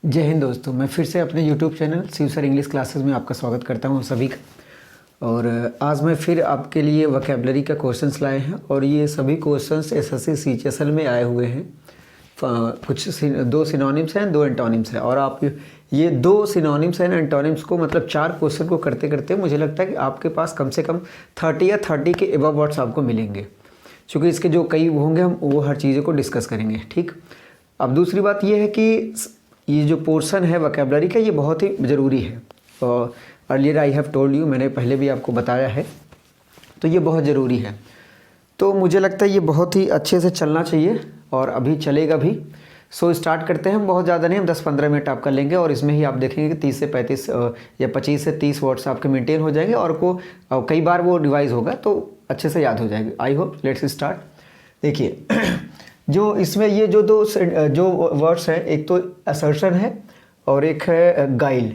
जय हिंद दोस्तों, मैं फिर से अपने YouTube channel Shiv sir English classes में आपका स्वागत करता हूं सभी का। और आज मैं फिर आपके लिए वोकैबुलरी का क्वेश्चंस लाए हैं और ये सभी क्वेश्चंस एसएससी सीजीएल में आए हुए हैं। कुछ दो सिनोनिम्स हैं, दो एंटोनिम्स हैं और आप ये दो सिनोनिम्स हैं एंटोनिम्स को मतलब 4 क्वेश्चन को करते करते मुझे लगता है कि आपके पास कम से कम 30 या 30 के एबव वर्ड्स आपको मिलेंगे, क्योंकि इसके जो कई होंगे हम वो हर चीज़ों को डिस्कस करेंगे। ठीक, अब दूसरी बात ये है कि ये जो पोर्शन है वोकैबुलरी का ये बहुत ही ज़रूरी है और earlier I have told you, मैंने पहले भी आपको बताया है, तो ये बहुत ज़रूरी है। तो मुझे लगता है ये बहुत ही अच्छे से चलना चाहिए और अभी चलेगा भी। सो स्टार्ट करते हैं। हम बहुत ज़्यादा नहीं, हम 10-15 मिनट आपका लेंगे और इसमें ही आप देखेंगे कि 30 से 35 या 25 से 30 वर्ड्स आपके मेंटेन हो जाएंगे और को कई बार वो रिवाइज होगा तो अच्छे से याद हो जाएंगे। I hope. Let's start. देखिए जो इसमें ये जो जो वर्ड्स हैं, एक तो असर्शन है और एक है गाइल।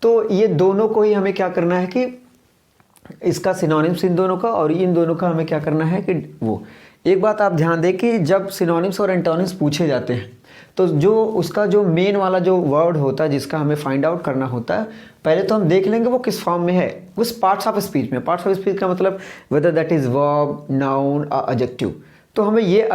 तो ये दोनों को ही हमें क्या करना है कि इसका सिनोनिम्स इन दोनों का और इन दोनों का हमें क्या करना है कि वो एक बात आप ध्यान दें कि जब सिनोनिम्स और एंटोनिम्स पूछे जाते हैं तो जो उसका जो मेन वाला जो वर्ड होता है जिसका हमें फाइंड आउट करना होता है, पहले तो हम देख लेंगे वो किस फॉर्म में है, उस पार्ट्स ऑफ स्पीच में। पार्ट्स ऑफ स्पीच का मतलब whether that is verb, noun, adjective. तो हमें ये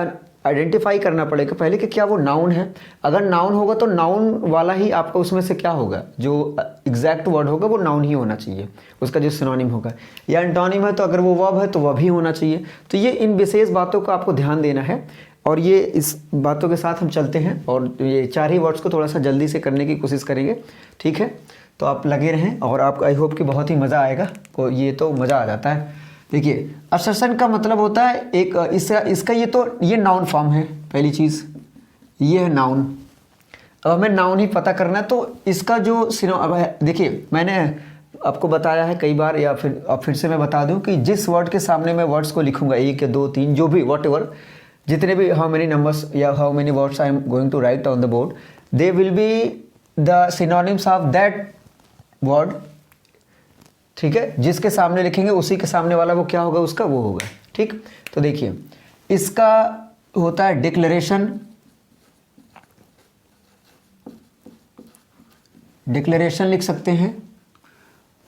आइडेंटिफाई करना पड़ेगा पहले कि क्या वो नाउन है। अगर नाउन होगा तो नाउन वाला ही आपका उसमें से क्या होगा, जो एग्जैक्ट वर्ड होगा वो नाउन ही होना चाहिए, उसका जो सिनोनिम होगा। या एंटोनिम है तो अगर वो वर्ब है तो वह भी होना चाहिए। तो ये इन विशेष बातों को आपको ध्यान देना है और ये इस बातों के साथ हम चलते हैं और ये 4 ही वर्ड्स को थोड़ा सा जल्दी से करने की कोशिश करेंगे। ठीक है, तो आप लगे रहें और आपको आई होप कि बहुत ही मज़ा आएगा। को ये तो मज़ा आ जाता है। देखिए असर्शन का मतलब होता है एक इसका ये नाउन फॉर्म है। पहली चीज़ ये है नाउन। अब हमें नाउन ही पता करना है तो इसका जो अब देखिए मैंने आपको बताया है कई बार या फिर से मैं बता दूं कि जिस वर्ड के सामने मैं वर्ड्स को लिखूंगा, 1 या 2 3 जो भी वॉटएवर, जितने भी हाउ मेनी नंबर्स या how many words I am going to write on the board, they will be the synonyms of that word. ठीक है, जिसके सामने लिखेंगे उसी के सामने वाला वो क्या होगा, उसका वो होगा। ठीक, तो देखिए इसका होता है डिक्लेरेशन। डिक्लेरेशन लिख सकते हैं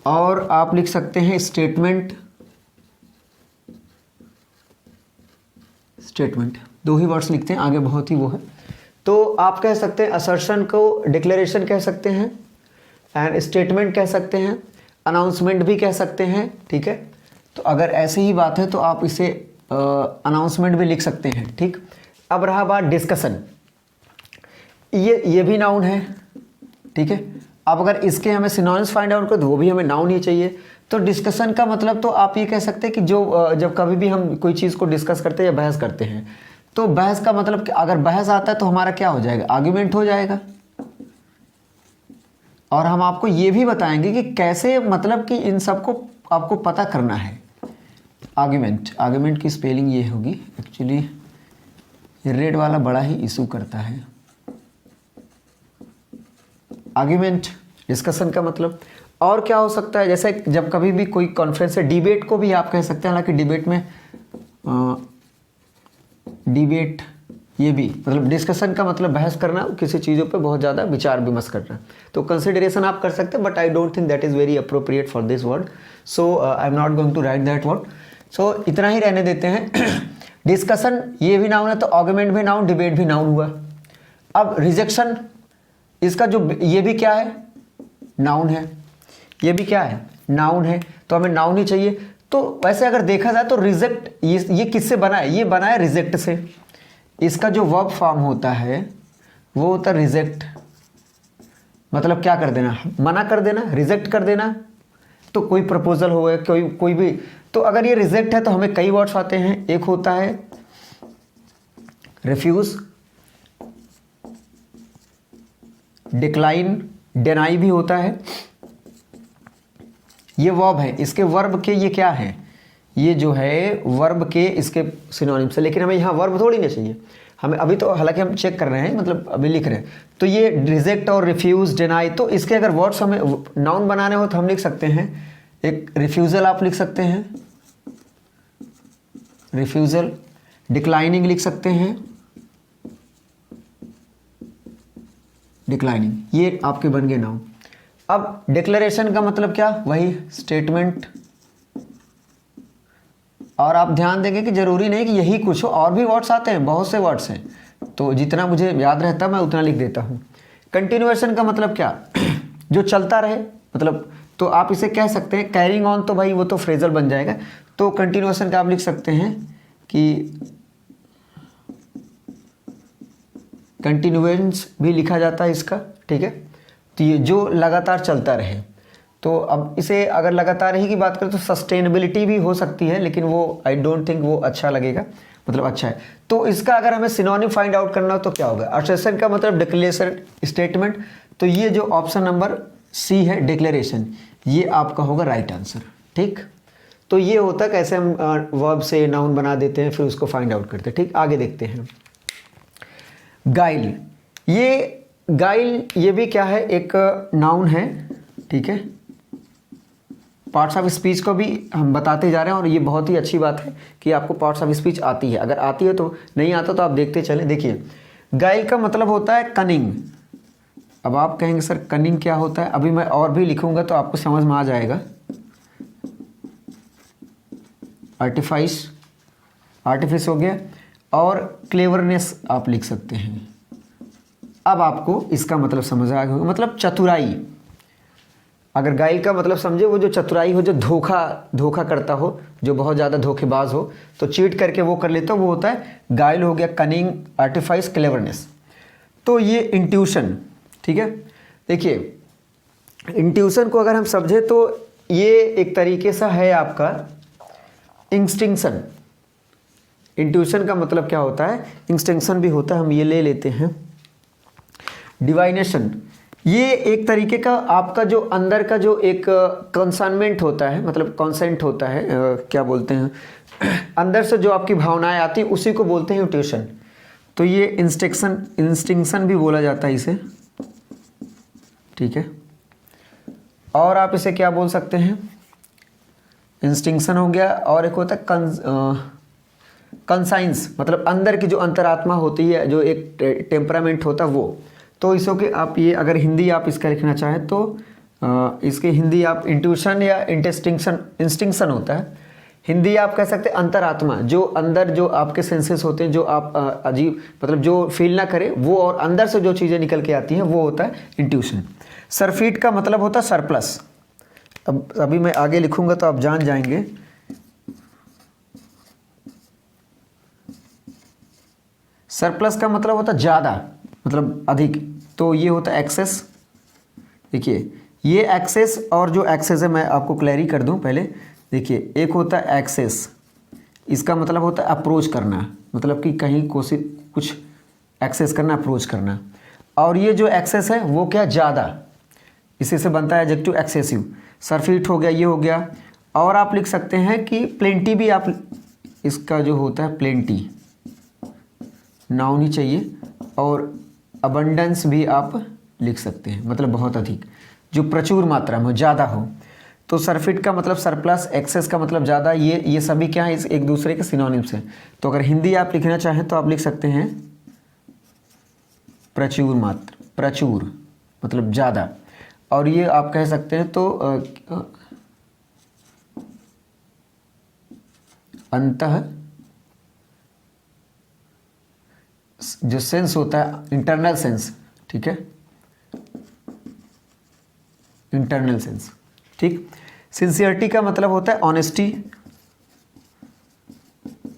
और आप लिख सकते हैं स्टेटमेंट। स्टेटमेंट 2 ही वर्ड्स लिखते हैं, आगे बहुत ही वो है। तो आप कह सकते हैं असर्शन को डिक्लेरेशन कह सकते हैं एंड स्टेटमेंट कह सकते हैं, अनाउंसमेंट भी कह सकते हैं। ठीक है, तो अगर ऐसी ही बात है तो आप इसे अनाउंसमेंट भी लिख सकते हैं। ठीक, अब रहा बात डिस्कशन। ये भी नाउन है। ठीक है, अब अगर इसके हमें सिनोनिम्स फाइंड आउट करें तो वो भी हमें नाउन ही चाहिए। तो डिस्कशन का मतलब तो आप ये कह सकते हैं कि जो जब कभी भी हम कोई चीज़ को डिस्कस करते हैं या बहस करते हैं तो बहस का मतलब अगर बहस आता है तो हमारा क्या हो जाएगा, आर्ग्यूमेंट हो जाएगा। और हम आपको ये भी बताएंगे कि कैसे, मतलब कि इन सबको आपको पता करना है। आर्ग्यूमेंट की स्पेलिंग ये होगी, एक्चुअली रेड वाला बड़ा ही इशू करता है। आर्ग्यूमेंट डिस्कशन का मतलब और क्या हो सकता है, जैसे जब कभी भी कोई कॉन्फ्रेंस है, डिबेट को भी आप कह सकते हैं। हालांकि डिबेट में डिबेट ये भी मतलब डिस्कशन का मतलब बहस करना, किसी चीज़ों पे बहुत ज़्यादा विचार विमर्श करना। तो कंसिडरेशन आप कर सकते हैं, but I don't think that is very appropriate for this word, so I am not going to write that word. So इतना ही रहने देते हैं। डिस्कशन ये भी नाउन है तो आर्गुमेंट भी नाउन, डिबेट भी नाउन हुआ। अब रिजेक्शन, इसका जो ये भी क्या है, नाउन है। ये भी क्या है, नाउन है। तो हमें नाउन ही चाहिए। तो वैसे अगर देखा जाए तो रिजेक्ट ये किससे बना है, ये बना है रिजेक्ट से। इसका जो वर्ब फॉर्म होता है वो होता है रिजेक्ट, मतलब क्या कर देना, मना कर देना, रिजेक्ट कर देना। तो कोई प्रपोजल हो गया, कोई भी, तो अगर ये रिजेक्ट है तो हमें कई वर्ड्स आते हैं। एक होता है रिफ्यूज, डिक्लाइन, डिनाई भी होता है। ये वर्ब है, इसके वर्ब के ये क्या है, ये जो है वर्ब के इसके सिनोनिम से। लेकिन हमें यहाँ वर्ब थोड़ी ना चाहिए, हमें अभी तो हालांकि हम चेक कर रहे हैं, मतलब अभी लिख रहे हैं। तो ये रिजेक्ट और रिफ्यूज, डिनाई, तो इसके अगर वर्ड्स हमें नाउन बनाने हो तो हम लिख सकते हैं एक रिफ्यूज़ल आप लिख सकते हैं, रिफ्यूज़ल। डिक्लाइनिंग लिख सकते हैं, डिक्लाइनिंग, ये आपके बन गए नाउन। अब डिक्लेरेशन का मतलब क्या, वही स्टेटमेंट। और आप ध्यान देंगे कि जरूरी नहीं कि यही कुछ हो, और भी वर्ड्स आते हैं, बहुत से वर्ड्स हैं, तो जितना मुझे याद रहता मैं उतना लिख देता हूँ। कंटिन्यूएशन का मतलब क्या, जो चलता रहे, मतलब तो आप इसे कह सकते हैं कैरिंग ऑन, तो भाई वो तो फ्रेजल बन जाएगा। तो कंटिन्यूएशन का आप लिख सकते हैं कि कंटिन्यूएंस भी लिखा जाता है इसका, ठीक है। तो ये जो लगातार चलता रहे, तो अब इसे अगर लगातार ही की बात करें तो सस्टेनेबिलिटी भी हो सकती है, लेकिन वो आई डोंट थिंक वो अच्छा लगेगा, मतलब अच्छा है। तो इसका अगर हमें सिनोनिम फाइंड आउट करना हो तो क्या होगा, असर्शन का मतलब डिक्लेरेशन, स्टेटमेंट। तो ये जो ऑप्शन नंबर सी है डिक्लेरेशन, ये आपका होगा राइट आंसर, ठीक। तो ये होता है कैसे हम वर्ब से नाउन बना देते हैं, फिर उसको फाइंड आउट करते हैं, ठीक। आगे देखते हैं। गाइल, ये गाइल ये भी क्या है, एक नाउन है, ठीक है। पार्ट्स ऑफ स्पीच को भी हम बताते जा रहे हैं, और ये बहुत ही अच्छी बात है कि आपको पार्ट्स ऑफ स्पीच आती है। अगर आती है तो, नहीं आता तो आप देखते चलें। देखिए, गाइल का मतलब होता है कनिंग। अब आप कहेंगे सर कनिंग क्या होता है, अभी मैं और भी लिखूंगा तो आपको समझ में आ जाएगा। आर्टिफाइस, आर्टिफिस हो गया, और क्लेवरनेस आप लिख सकते हैं। अब आपको इसका मतलब समझ आ गया, मतलब चतुराई। अगर गाइल का मतलब समझे, वो जो चतुराई हो, जो धोखा करता हो, जो बहुत ज़्यादा धोखेबाज हो, तो चीट करके वो कर लेता हो, वो होता है गाइल हो गया, कनिंग, आर्टिफाइस, क्लेवरनेस। तो ये इंट्यूशन, ठीक है। देखिए, इंट्यूशन को अगर हम समझे तो ये एक तरीके से है आपका इंस्टिंक्शन। इंट्यूशन का मतलब क्या होता है, इंस्टिंक्शन भी होता है, हम ये ले लेते हैं। डिवाइनेशन, ये एक तरीके का आपका जो अंदर का जो एक कंसाइनमेंट होता है, मतलब कॉन्सेंट होता है, क्या बोलते हैं, अंदर से जो आपकी भावनाएं आती है उसी को बोलते हैं इंट्यूशन। तो ये इंस्टिंक्शन भी बोला जाता है इसे, ठीक है। और आप इसे क्या बोल सकते हैं, इंस्टिंक्शन हो गया, और एक होता है कंसाइंस, मतलब अंदर की जो अंतरात्मा होती है, जो एक टेम्परामेंट होता है वो। तो इसो के आप ये अगर हिंदी आप इसका लिखना चाहें तो इसके हिंदी आप इंट्यूशन या इंस्टिंक्शन होता है। हिंदी आप कह सकते हैं अंतरात्मा, जो अंदर जो आपके सेंसेस होते हैं, जो आप अजीब मतलब जो फील ना करें वो, और अंदर से जो चीज़ें निकल के आती हैं वो होता है इंट्यूशन। सरफीट का मतलब होता है सरप्लस। अब अभी मैं आगे लिखूंगा तो आप जान जाएंगे। सरप्लस का मतलब होता है ज़्यादा, मतलब अधिक, तो ये होता है एक्सेस। देखिए, ये एक्सेस और जो एक्सेस है, मैं आपको क्लैरी कर दूं पहले। देखिए, एक होता है एक्सेस, इसका मतलब होता है अप्रोच करना, मतलब कि कहीं कोशिश कुछ एक्सेस करना, अप्रोच करना। और ये जो एक्सेस है वो क्या, ज़्यादा, इसी से बनता है एडजेक्टिव एक्सेसिव। सरफीट हो गया, ये हो गया। और आप लिख सकते हैं कि प्लेंटी भी, आप इसका जो होता है प्लेंटी नाउन ही चाहिए, और अबंडेंस भी आप लिख सकते हैं, मतलब बहुत अधिक, जो प्रचुर मात्रा में ज़्यादा हो। तो सरफिट का मतलब सरप्लस, एक्सेस का मतलब ज़्यादा, ये सभी क्या है, इस एक दूसरे के सिनोनिम्स हैं। तो अगर हिंदी आप लिखना चाहें तो आप लिख सकते हैं प्रचुर मात्रा, प्रचुर मतलब ज़्यादा, और ये आप कह सकते हैं तो अंतः जो सेंस होता है, इंटरनल सेंस, ठीक है, इंटरनल सेंस, ठीक। सिंसियरिटी का मतलब होता है ऑनेस्टी,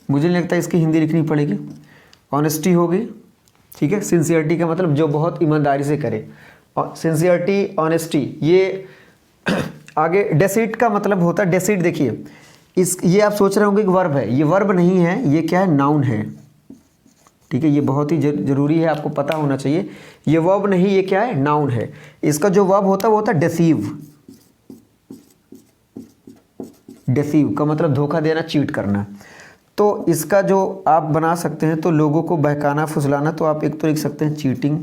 मुझे नहीं लगता इसकी हिंदी लिखनी पड़ेगी, ऑनेस्टी होगी, ठीक है। सिंसियरिटी का मतलब जो बहुत ईमानदारी से करे, और सिंसियरिटी, ऑनेस्टी, ये आगे। डेसिट का मतलब होता है, डेसिट देखिए, ये आप सोच रहे होंगे कि वर्ब है, ये वर्ब नहीं है, ये क्या है, नाउन है, ठीक है। ये बहुत ही जरूरी है, आपको पता होना चाहिए, ये वर्ब नहीं, ये क्या है, नाउन है। इसका जो वर्ब होता है वो होता है डेसीव। डेसीव का मतलब धोखा देना, चीट करना। तो इसका जो आप बना सकते हैं, तो लोगों को बहकाना, फुसलाना, तो आप एक तो लिख सकते हैं चीटिंग,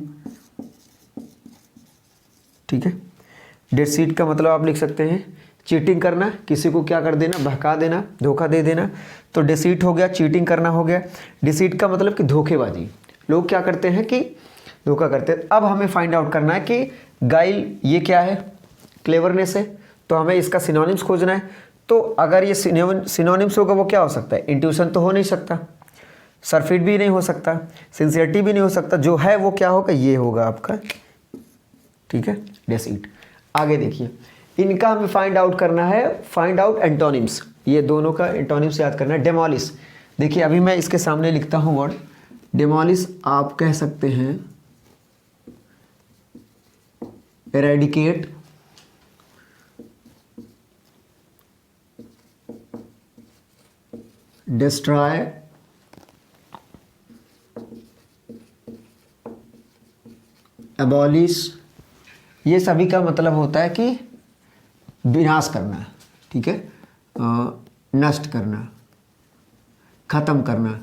ठीक है। डेसीट का मतलब आप लिख सकते हैं चीटिंग करना, किसी को क्या कर देना, बहका देना, धोखा दे देना। तो डिसीट हो गया, चीटिंग करना हो गया। डिसीट का मतलब कि धोखेबाजी। लोग क्या करते हैं कि धोखा करते हैं। अब हमें फाइंड आउट करना है कि गाइल ये क्या है, क्लेवरनेस है, तो हमें इसका सिनोनिम्स खोजना है। तो अगर ये सिनोनिम्स होगा वो क्या हो सकता है, इंट्यूशन तो हो नहीं सकता, सरफिट भी नहीं हो सकता, सिंसियरिटी भी नहीं हो सकता, जो है वो क्या होगा, ये होगा आपका, ठीक है, डेसीट। आगे देखिए, इनका हमें फाइंड आउट करना है, फाइंड आउट एंटोनिम्स, ये दोनों का एंटोनिम्स याद करना है। डेमोलिश, देखिए अभी मैं इसके सामने लिखता हूँ वर्ड डेमोलिश, आप कह सकते हैं एरेडिकेट, डिस्ट्रॉय, एबॉलिश, ये सभी का मतलब होता है कि विनाश करना, ठीक है, नष्ट करना, खत्म करना।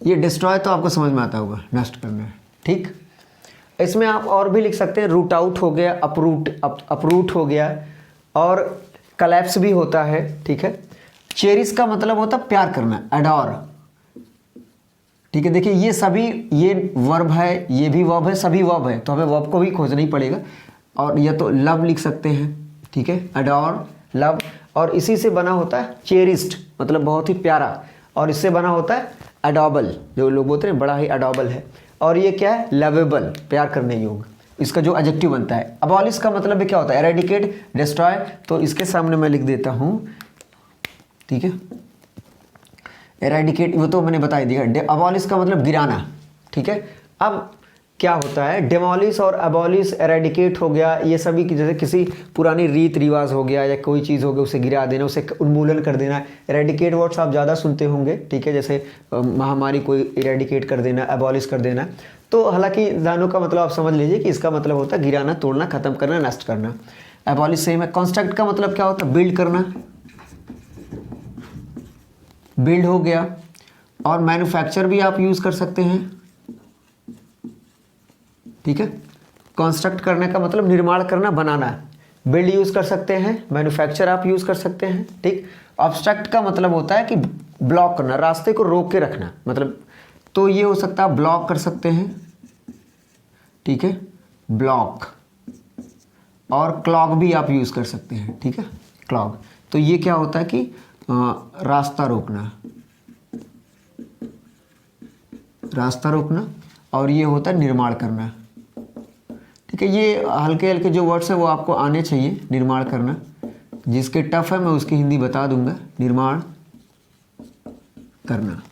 ये डिस्ट्रॉय तो आपको समझ में आता होगा, नष्ट करना, ठीक। इसमें आप और भी लिख सकते हैं, रूट आउट हो गया, अपरूट हो गया, और कलैप्स भी होता है, ठीक है। चेरिश का मतलब होता है प्यार करना, एडोर, ठीक है। देखिए ये सभी, ये वर्ब है, ये भी वर्ब है, सभी वर्ब है, तो हमें वर्ब को भी खोजना ही पड़ेगा। और या तो लव लिख सकते हैं, ठीक है, एडोर, लव, और इसी से बना होता है चेरिस्ड, मतलब बहुत ही प्यारा, और इससे बना होता है अडोबल, जो लोग बोलते हैं बड़ा ही अडोबल है, और ये क्या है, लवेबल, प्यार करने योग्य, इसका जो एडजेक्टिव बनता है। अबॉलिश का मतलब भी क्या होता है, एरेडिकेट, डिस्ट्रॉय, तो इसके सामने मैं लिख देता हूँ, ठीक है, एरेडिकेट, वो तो मैंने बता ही दिया। अबॉलिश का मतलब गिराना, ठीक है। अब क्या होता है, डेमोलिश और अबॉलिश, एरेडिकेट हो गया, ये सभी की जैसे किसी पुरानी रीत रिवाज हो गया या कोई चीज़ हो गया, उसे गिरा देना, उसे उन्मूलन कर देना। एरेडिकेट वर्ड्स आप ज़्यादा सुनते होंगे, ठीक है, जैसे महामारी को एरेडिकेट कर देना, अबॉलिश कर देना। तो हालांकि दोनों का मतलब आप समझ लीजिए कि इसका मतलब होता है गिराना, तोड़ना, खत्म करना, नष्ट करना। अबॉलिश सेम है। कंस्ट्रक्ट का मतलब क्या होता है, बिल्ड करना, बिल्ड हो गया। और मैन्युफैक्चर भी आप यूज़ कर सकते हैं, ठीक है। कंस्ट्रक्ट करने का मतलब निर्माण करना, बनाना। बिल्ड यूज़ कर सकते हैं, मैन्युफैक्चर आप यूज़ कर सकते हैं, ठीक। ऑब्स्ट्रक्ट का मतलब होता है कि ब्लॉक करना, रास्ते को रोक के रखना, मतलब तो ये हो सकता है ब्लॉक कर सकते हैं, ठीक है, ब्लॉक। और क्लॉग भी आप यूज़ कर सकते हैं, ठीक है, क्लॉग। तो ये क्या होता है कि रास्ता रोकना, रास्ता रोकना, और ये होता है निर्माण करना, ठीक है। ये हल्के हल्के जो वर्ड्स हैं वो आपको आने चाहिए। निर्माण करना, जिसके टफ है मैं उसकी हिंदी बता दूंगा, निर्माण करना।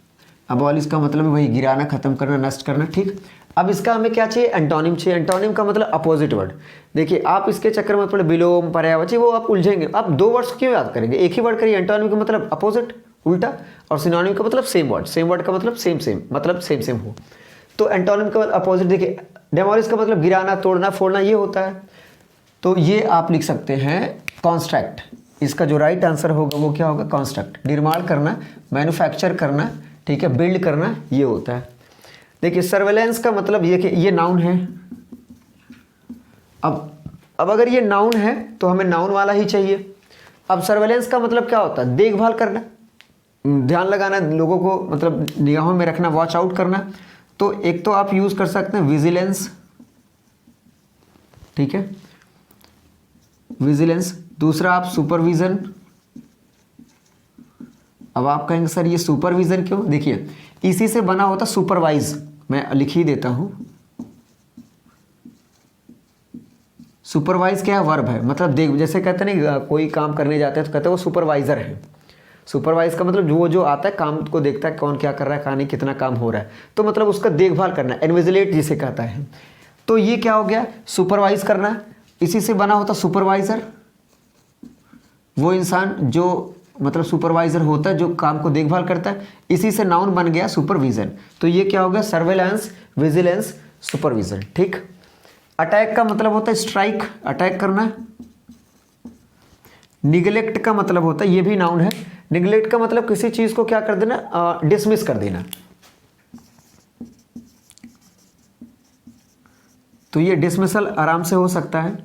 अबॉलिश का मतलब वही गिराना, खत्म करना, नष्ट करना, ठीक। अब इसका हमें क्या चाहिए, एंटोनिम चाहिए। एंटोनिम का मतलब अपोजिट वर्ड। देखिए आप इसके चक्कर में थोड़े विलोम, पर्यायवाची, वो आप उलझेंगे। आप दो वर्ड्स क्यों याद करेंगे, एक ही वर्ड करिए। एंटोनिम का मतलब अपोजिट, उल्टा, और सिनोनिम का मतलब सेम वर्ड। सेम वर्ड का मतलब सेम सेम, मतलब सेम सेम हो। तो एंटोनिम का अपोजिट देखिए, डेमोलिश का मतलब गिराना, तोड़ना, फोड़ना, ये होता है। तो ये आप लिख सकते हैं कॉन्स्ट्रक्ट। इसका जो राइट आंसर होगा वो क्या होगा, कॉन्स्ट्रक्ट। निर्माण करना, मैन्युफैक्चर करना, ठीक है, बिल्ड करना, ये होता है। देखिए सर्वेलेंस का मतलब ये कि ये नाउन है। अब अगर ये नाउन है तो हमें नाउन वाला ही चाहिए। अब सर्वेलेंस का मतलब क्या होता है, देखभाल करना, ध्यान लगाना, लोगों को मतलब निगाहों में रखना, वॉच आउट करना। तो एक तो आप यूज़ कर सकते हैं विजिलेंस, ठीक है, विजिलेंस। दूसरा आप सुपरविजन। अब आप कहेंगे सर ये सुपरविजन क्यों, देखिए इसी से बना होता सुपरवाइज, मैं लिख ही देता हूं। सुपरवाइज क्या है, वर्ब है, मतलब देख, जैसे कहते हैं ना कोई काम करने जाते हैं तो कहते हैं वो सुपरवाइजर है। सुपरवाइज का मतलब जो आता है काम को देखता है, कौन क्या कर रहा है, कहानी कितना काम हो रहा है, तो मतलब उसका देखभाल करना, इन्विजिलेट जिसे कहता है। तो ये क्या हो गया, सुपरवाइज करना। इसी से बना होता सुपरवाइजर, वो इंसान जो मतलब सुपरवाइजर होता है जो काम को देखभाल करता है। इसी से नाउन बन गया सुपरविजन। तो ये क्या हो गया, सर्वेलेंस, विजिलेंस, सुपरविजन, ठीक। अटैक का मतलब होता है स्ट्राइक, अटैक करना। निगलेक्ट का मतलब होता है, ये भी नाउन है। निगलेक्ट का मतलब किसी चीज को क्या कर देना, डिसमिस कर देना। तो ये डिसमिसल आराम से हो सकता है,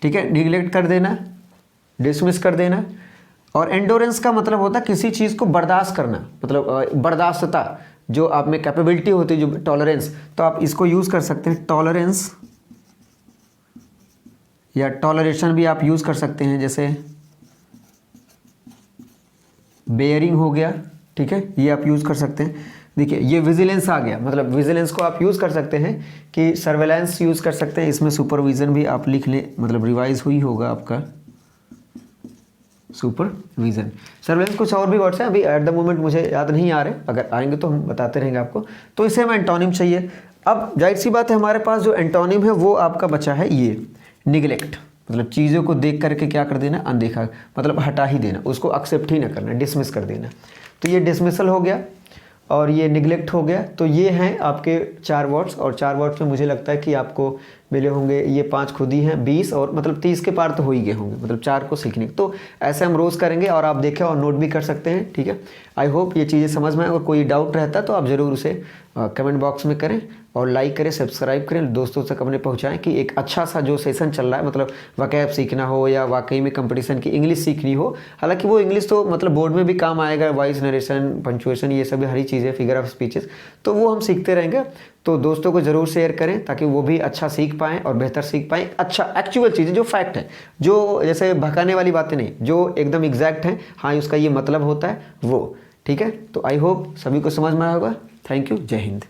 ठीक है, निगलेक्ट कर देना, डिसमिस कर देना। और एंडोरेंस का मतलब होता है किसी चीज़ को बर्दाश्त करना, मतलब बर्दाश्तता, जो आप में कैपेबिलिटी होती है, जो टॉलरेंस, तो आप इसको यूज़ कर सकते हैं, टॉलरेंस या टॉलरेशन भी आप यूज़ कर सकते हैं, जैसे बेयरिंग हो गया, ठीक है, ये आप यूज़ कर सकते हैं। देखिए ये विजिलेंस आ गया, मतलब विजिलेंस को आप यूज़ कर सकते हैं कि सर्वेलेंस यूज़ कर सकते हैं, इसमें सुपरविज़न भी आप लिख लें, मतलब रिवाइज हुई होगा आपका सुपरविज़न। सर्वेलेंस कुछ और भी वर्ड्स हैं, अभी एट द मोमेंट मुझे याद नहीं आ रहे, अगर आएंगे तो हम बताते रहेंगे आपको। तो इसे हमें एंटोनिम चाहिए। अब जाहिर सी बात है हमारे पास जो एंटोनिम है वो आपका बचा है ये निगलेक्ट, मतलब चीज़ों को देख करके क्या कर देना, अनदेखा, मतलब हटा ही देना, उसको एक्सेप्ट ही ना करना, डिसमिस कर देना। तो ये डिसमिसल हो गया और ये निगलेक्ट हो गया। तो ये हैं आपके 4 वर्ड्स, और 4 वर्ड्स में मुझे लगता है कि आपको मिले होंगे, ये 5 खुद ही हैं, 20 और मतलब 30 के पार तो हो ही गए होंगे, मतलब 4 को सीखने। तो ऐसे हम रोज़ करेंगे और आप देखें और नोट भी कर सकते हैं, ठीक है। आई होप ये चीज़ें समझ में आए, और कोई डाउट रहता तो आप ज़रूर उसे कमेंट बॉक्स में करें, और लाइक करें, सब्सक्राइब करें, दोस्तों तक अपने पहुंचाएं कि एक अच्छा सा जो सेशन चल रहा है, मतलब वकैब सीखना हो या वाकई में कंपटीशन की इंग्लिश सीखनी हो। हालांकि वो इंग्लिश तो मतलब बोर्ड में भी काम आएगा, वॉइस नरेशन, पंक्चुएशन, ये सब हरी चीज़ें, फिगर ऑफ स्पीचेस, तो वो हम सीखते रहेंगे। तो दोस्तों को ज़रूर शेयर करें ताकि वो भी अच्छा सीख पाएँ और बेहतर सीख पाएँ, अच्छा एक्चुअल चीज़ें जो फैक्ट है, जो जैसे भकाने वाली बातें नहीं, जो एकदम एग्जैक्ट हैं, हाँ उसका ये मतलब होता है वो, ठीक है। तो आई होप सभी को समझ में आया होगा। थैंक यू, जय हिंद।